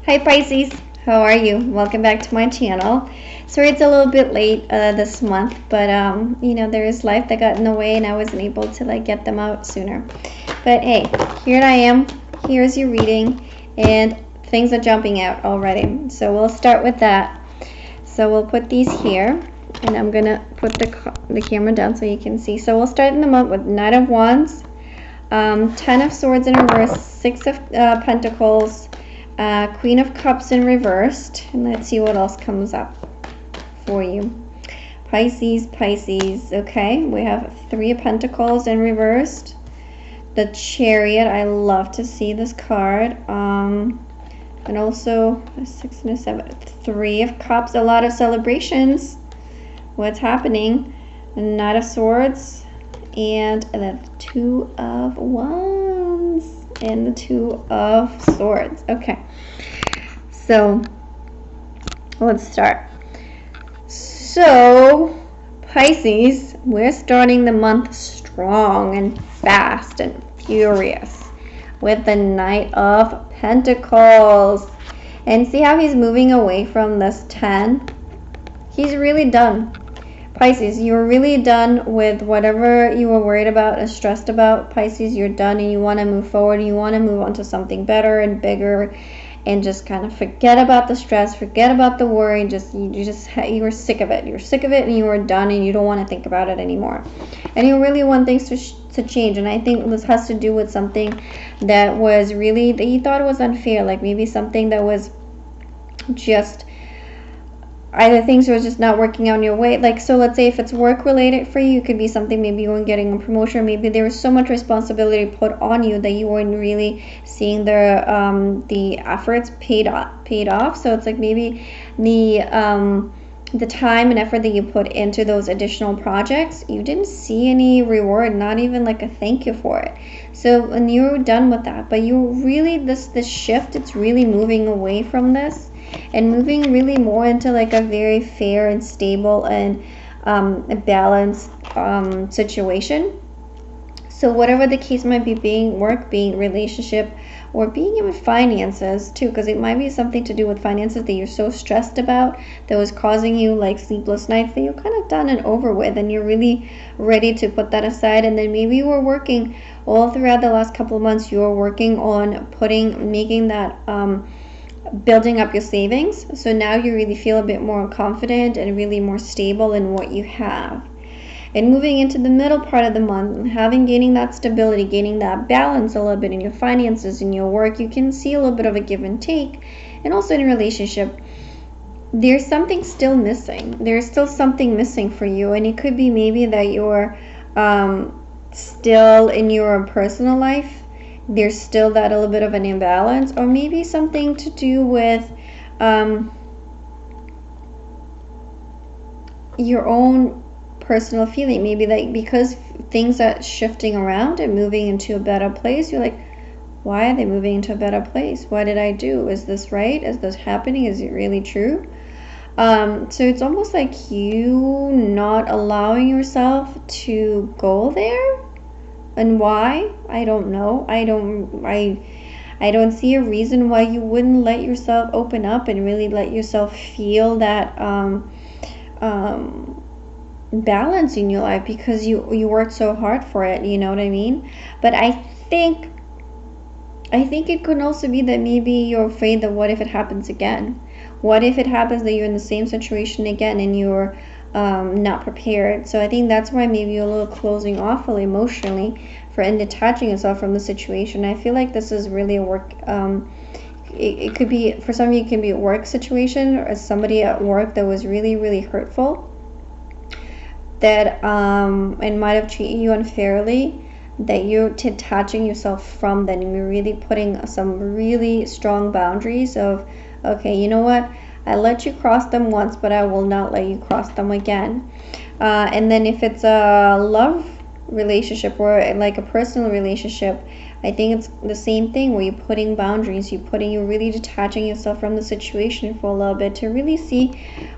Hi Pisces, how are you? Welcome back to my channel. Sorry it's a little bit late this month, but there is life that got in the way and I wasn't able to get them out sooner. But hey, here I am. Here's your reading and things are jumping out already. So we'll start with that. So we'll put these here and I'm gonna put the camera down so you can see. So we'll start in the month with Knight of Wands, 10 of Swords in reverse, 6 of Pentacles, Queen of Cups in reversed, and let's see what else comes up for you. Pisces, okay, we have 3 of Pentacles in reversed, the Chariot, I love to see this card, and also a 6 and a 7, 3 of Cups, a lot of celebrations, what's happening, a Knight of Swords, and the 2 of Wands, and the 2 of Swords. Okay, so let's start. So Pisces, we're starting the month strong and fast and furious with the Knight of Pentacles, and see how he's moving away from this 10. He's really done. Pisces, you're really done with whatever you were worried about and stressed about. Pisces, you're done and you want to move forward. You want to move on to something better and bigger and just kind of forget about the stress, forget about the worry. You were sick of it. You're sick of it and you are done and you don't want to think about it anymore. And you really want things to change. And I think this has to do with something that was really, that you thought was unfair. Like maybe something that was just, either things were just not working out in your way. Like, so let's say if it's work related for you, it could be something, maybe you weren't getting a promotion, maybe there was so much responsibility put on you that you weren't really seeing the efforts paid off. So it's like maybe the time and effort that you put into those additional projects, you didn't see any reward, not even like a thank you for it. So, and you're done with that, but you really, this shift, it's really moving away from this and moving really more into like a very fair and stable and a balanced situation. So whatever the case might be, being work, being relationship, or being even finances too, because it might be something to do with finances that you're so stressed about that was causing you like sleepless nights, that you're kind of done and over with and you're really ready to put that aside. And then maybe you were working all throughout the last couple of months, you were working on making that building up your savings. So now you really feel a bit more confident and really more stable in what you have. And moving into the middle part of the month, gaining that stability, gaining that balance a little bit in your finances, in your work, you can see a little bit of a give and take. And also in a relationship, there's something still missing. There's still something missing for you. And it could be maybe that you're still in your personal life, there's still that a little bit of an imbalance, or maybe something to do with your own personal feeling. Maybe like because things are shifting around and moving into a better place, you're like, why are they moving into a better place? What did I do? Is this right? Is this happening? Is it really true? So it's almost like you not allowing yourself to go there. And why? I don't know. I don't see a reason why you wouldn't let yourself open up and really let yourself feel that balance in your life, because you worked so hard for it, you know what I mean? But I think it could also be that maybe you're afraid that what if it happens again? What if it happens that you're in the same situation again and you're not prepared? So I think that's why maybe you're a little closing off really emotionally and detaching yourself from the situation. I feel like this is really a work, it could be, for some of you, it can be a work situation or somebody at work that was really, really hurtful, that and might have treated you unfairly, that you're detaching yourself from that, and you're really putting some really strong boundaries of, okay, you know what, I let you cross them once, but I will not let you cross them again. And then if it's a love relationship or like a personal relationship, I think it's the same thing, where you're putting boundaries, you're really detaching yourself from the situation for a little bit to really see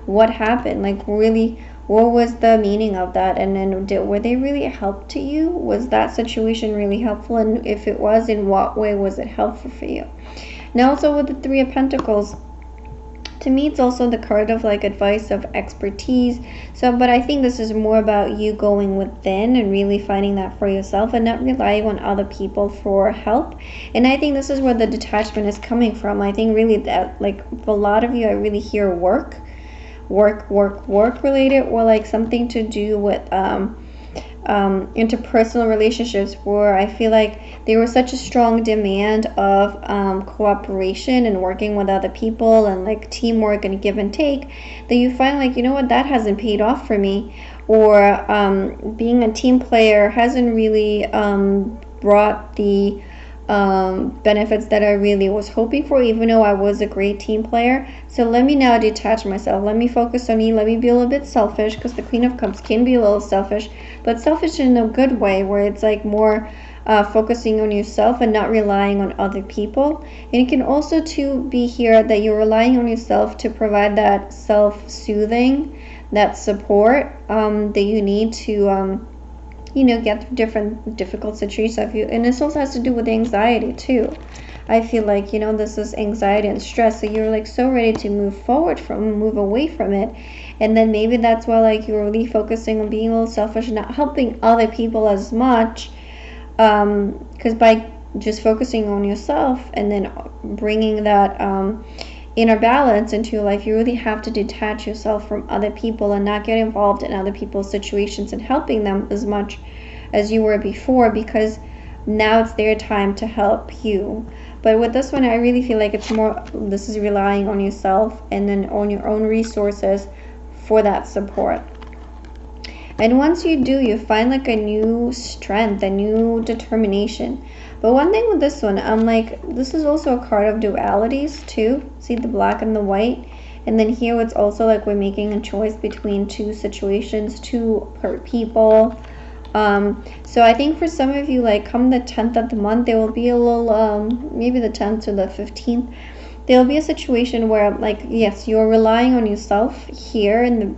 what happened, like really what was the meaning of that, and then were they really a help to you? Was that situation really helpful? And if it was, in what way was it helpful for you? Now also with the Three of Pentacles, to me it's also the card of like advice, of expertise. So but I think this is more about you going within and really finding that for yourself and not relying on other people for help. And I think this is where the detachment is coming from. I think really that, like, for a lot of you, I really hear work related, or like something to do with interpersonal relationships, where I feel like there was such a strong demand of cooperation and working with other people and like teamwork and give and take, that you find like, you know what, that hasn't paid off for me, or being a team player hasn't really brought the benefits that I really was hoping for, even though I was a great team player. So let me now detach myself. Let me focus on me. Let me be a little bit selfish, because the Queen of Cups can be a little selfish, but selfish in a good way, where it's like more focusing on yourself and not relying on other people. And it can also too be here that you're relying on yourself to provide that self-soothing, that support that you need to you know, get through different difficult situations of you. And this also has to do with anxiety too. I feel like, you know, this is anxiety and stress, so you're like so ready to move away from it. And then maybe that's why like you're really focusing on being a little selfish and not helping other people as much, because by just focusing on yourself and then bringing that inner balance into your life, you really have to detach yourself from other people and not get involved in other people's situations and helping them as much as you were before, because now it's their time to help you. But with this one, I really feel like it's more, this is relying on yourself and then on your own resources for that support. And once you do, you find like a new strength, a new determination. But one thing with this one, I'm like, this is also a card of dualities too. See the black and the white? And then here it's also like we're making a choice between two situations, two people. So I think for some of you, like come the 10th of the month, there will be a little, maybe the 10th to the 15th, there'll be a situation where like, yes, you're relying on yourself here in the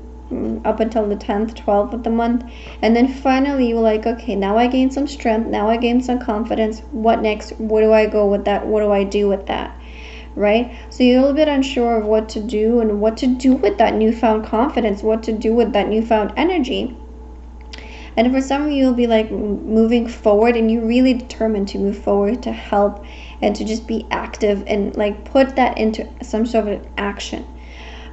up until the 10th, 12th of the month, and then finally you're like, okay, now I gained some strength, now I gained some confidence, what next? Where do I go with that? What do I do with that? Right? So you're a little bit unsure of what to do and what to do with that newfound confidence, what to do with that newfound energy. And for some of you, you'll be like moving forward, and you're really determined to move forward, to help and to just be active and like put that into some sort of action.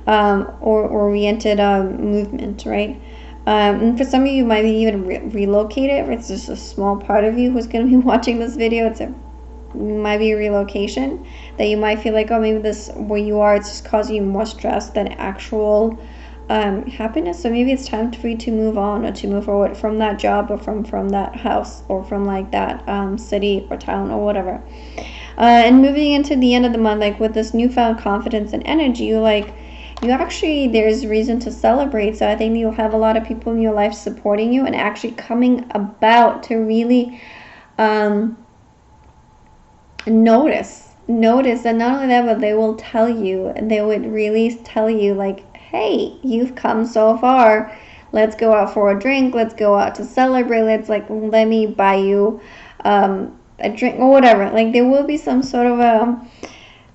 Or oriented movement, right? And for some of you, might be even relocated. It's just a small part of you who's going to be watching this video. Might be a relocation that you might feel like, oh, maybe this where you are, it's just causing you more stress than actual happiness. So maybe it's time for you to move on, or to move forward from that job, or from that house, or from like that city or town or whatever. And moving into the end of the month, like with this newfound confidence and energy, you actually, there's reason to celebrate. So I think you'll have a lot of people in your life supporting you and actually coming about to really notice. And not only that, but they will tell you, and they would really tell you like, hey, you've come so far. Let's go out for a drink. Let's go out to celebrate. Let me buy you a drink or whatever. Like there will be some sort of a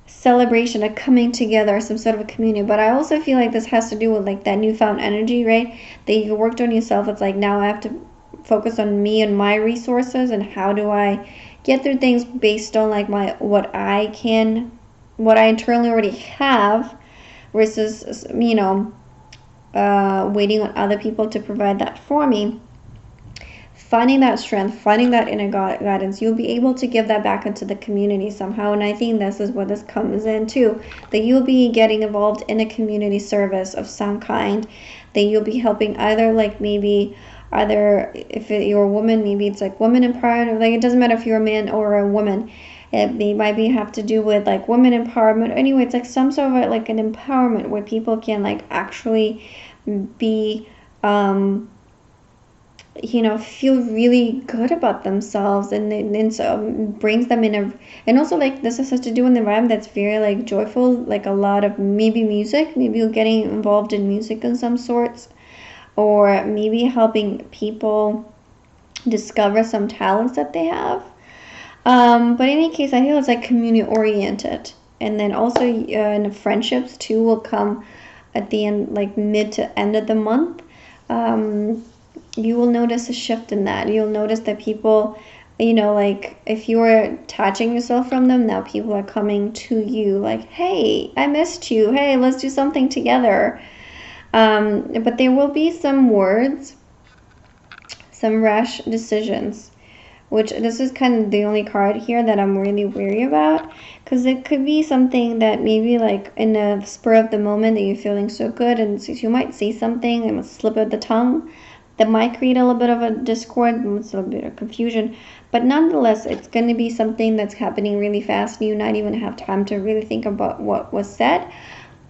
celebration, a coming together, some sort of a community. But I also feel like this has to do with like that newfound energy, right? That you worked on yourself. It's like, now I have to focus on me and my resources, and how do I get through things based on like what I internally already have, versus, you know, waiting on other people to provide that for me. Finding that strength, finding that inner guidance, you'll be able to give that back into the community somehow. And I think this is where this comes in too, that you'll be getting involved in a community service of some kind, that you'll be helping either if you're a woman, maybe it's like women empowerment, like it doesn't matter if you're a man or a woman. It might have to do with like women empowerment. Anyway, it's like some sort of like an empowerment where people can like actually be you know, feel really good about themselves, and so brings them in and also like this has to do with an environment that's very like joyful, like a lot of maybe music, maybe you're getting involved in music in some sorts, or maybe helping people discover some talents that they have. But in any case, I feel it's like community oriented. And then also in the friendships too will come at the end, like mid to end of the month. You will notice a shift in that. You'll notice that people, like if you were attaching yourself from them, now people are coming to you like, hey, I missed you. Hey, let's do something together. But there will be some words, some rash decisions, which this is kind of the only card here that I'm really wary about, because it could be something that maybe like in the spur of the moment that you're feeling so good, and so you might say something and slip of the tongue that might create a little bit of a discord, a little bit of confusion, but nonetheless it's going to be something that's happening really fast and you not even have time to really think about what was said.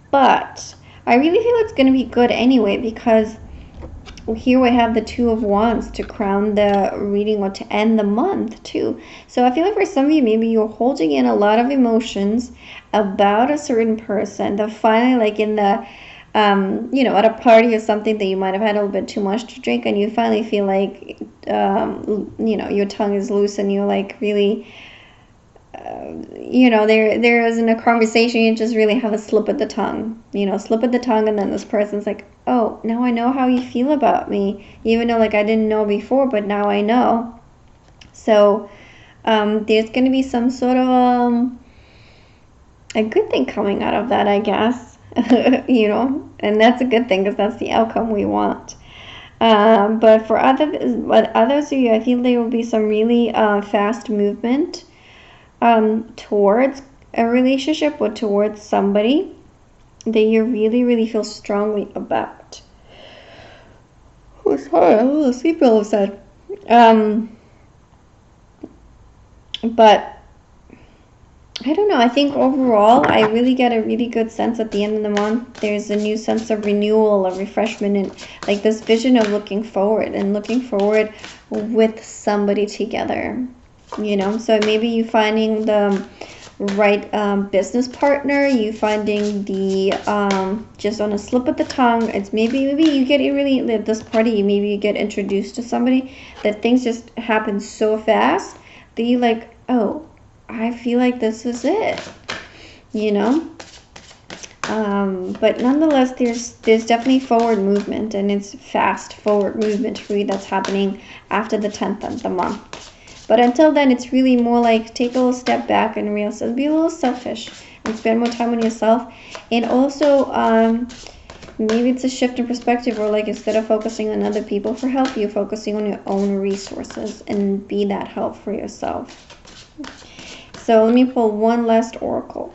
But I really feel it's going to be good anyway, because here we have the Two of Wands to crown the reading or to end the month too. So I feel like for some of you, maybe you're holding in a lot of emotions about a certain person that finally, like in the at a party or something that you might have had a little bit too much to drink, and you finally feel like your tongue is loose and you're like really there isn't a conversation, you just really have a slip of the tongue, and then this person's like, oh, now I know how you feel about me, even though like I didn't know before, but now I know. So there's going to be some sort of a good thing coming out of that, I guess. And that's a good thing because that's the outcome we want. But for others of you, I feel there will be some really fast movement towards a relationship or towards somebody that you really, really feel strongly about. Oh, sorry, I'm a little sleepy all of a sudden. But I don't know. I think overall, I really get a really good sense at the end of the month. There's a new sense of renewal, of refreshment, and like this vision of looking forward with somebody together. So maybe you finding the right business partner, you finding the just on a slip of the tongue. It's maybe you get really at this party. Maybe you get introduced to somebody that things just happen so fast that you like, oh, I feel like this is it, but nonetheless, there's definitely forward movement, and it's fast forward movement for you that's happening after the 10th of the month. But until then, it's really more like take a little step back and realize, be a little selfish and spend more time on yourself. And also, maybe it's a shift in perspective, or like instead of focusing on other people for help, you're focusing on your own resources and be that help for yourself. So let me pull one last oracle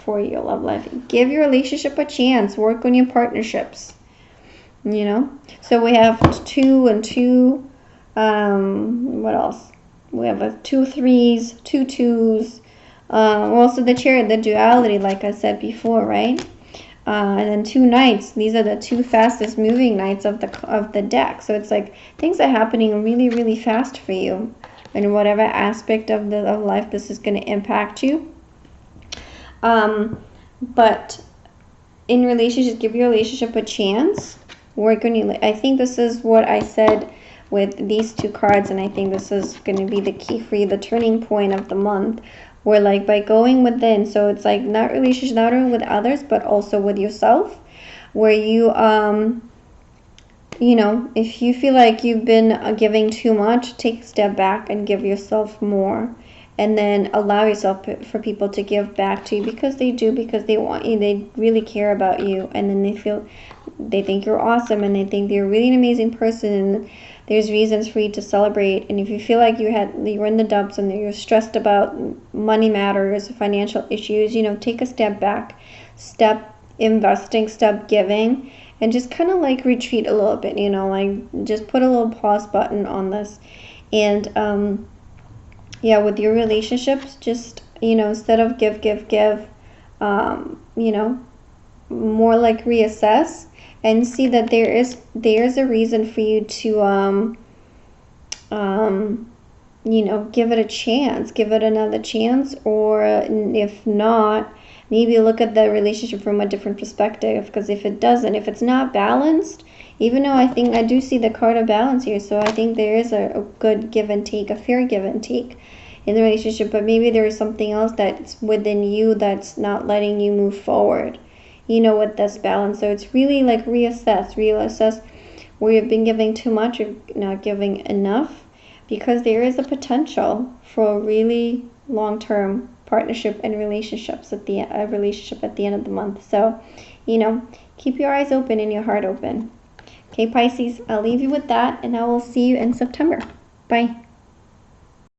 for your love life. Give your relationship a chance. Work on your partnerships. So we have 2 and 2. What else? We have 2 3s, 2 2s. Also the Chariot, the duality, like I said before, right? And then 2 Knights. These are the 2 fastest moving Knights of the deck. So it's like things are happening really, really fast for you. In whatever aspect of life this is going to impact you. But in relationships, give your relationship a chance. Work on you. I think this is what I said with these 2 cards, and I think this is going to be the key for you, the turning point of the month, where like by going within, so it's like not relationship, not only with others, but also with yourself, where you if you feel like you've been giving too much, take a step back and give yourself more. And then allow yourself for people to give back to you, because they do, because they want you, they really care about you. And then they think you're awesome, and they think you're really an amazing person. And there's reasons for you to celebrate. And if you feel like you were in the dumps and you're stressed about money matters, financial issues, take a step back, step investing, step giving. And just kind of like retreat a little bit, like just put a little pause button on this. And with your relationships, just, instead of give, more like reassess and see that there's a reason for you to, give it a chance, give it another chance, or if not, maybe look at the relationship from a different perspective, because if it's not balanced, even though I do see the card of balance here, so I think there is a good give and take, a fair give and take in the relationship, but maybe there is something else that's within you that's not letting you move forward, with this balance. So it's really like reassess where you've been giving too much or not giving enough, because there is a potential for a really long-term partnership and relationships at the end of the month. So, keep your eyes open and your heart open. Okay, Pisces, I'll leave you with that, and I will see you in September. Bye.